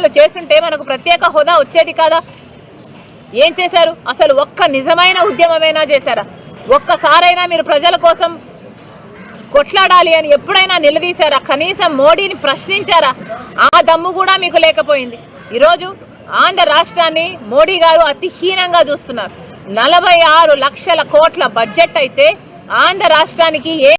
వాళ్ళు చేస్తుంటే మనకు ప్రత్యేక హోదా వచ్చేది కాదా? ఏం చేశారు? అసలు ఒక్క నిజమైన ఉద్యమమైనా చేశారా? ఒక్కసారైనా మీరు ప్రజల కోసం కొట్లాడాలి అని ఎప్పుడైనా నిలదీశారా? కనీసం మోడీని ప్రశ్నించారా? ఆ దమ్ము కూడా మీకు లేకపోయింది. ఈరోజు ఆంధ్ర రాష్ట్రాన్ని మోడీ గారు అతి హీనంగా చూస్తున్నారు. 46 లక్షల కోట్ల బడ్జెట్ అయితే ఆంధ్ర రాష్ట్రానికి ఏ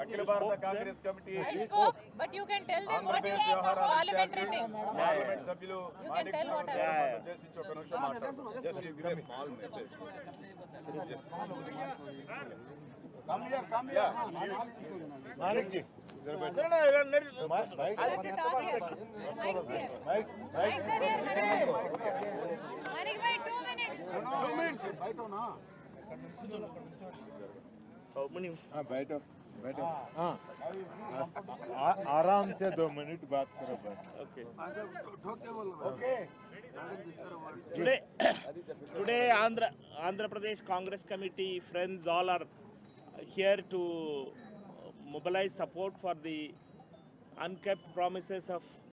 Akhil Bharata Congress Committee. But you can tell them what is parliamentary thing. Parliament Sabhyulu. You can tell what Just give a small message. Come here. Manikji. बैठो आराम से 2 मिनट बात करो बस. Okay. Today Andhra Pradesh Congress Committee friends all are here to mobilize support for the unkept promises of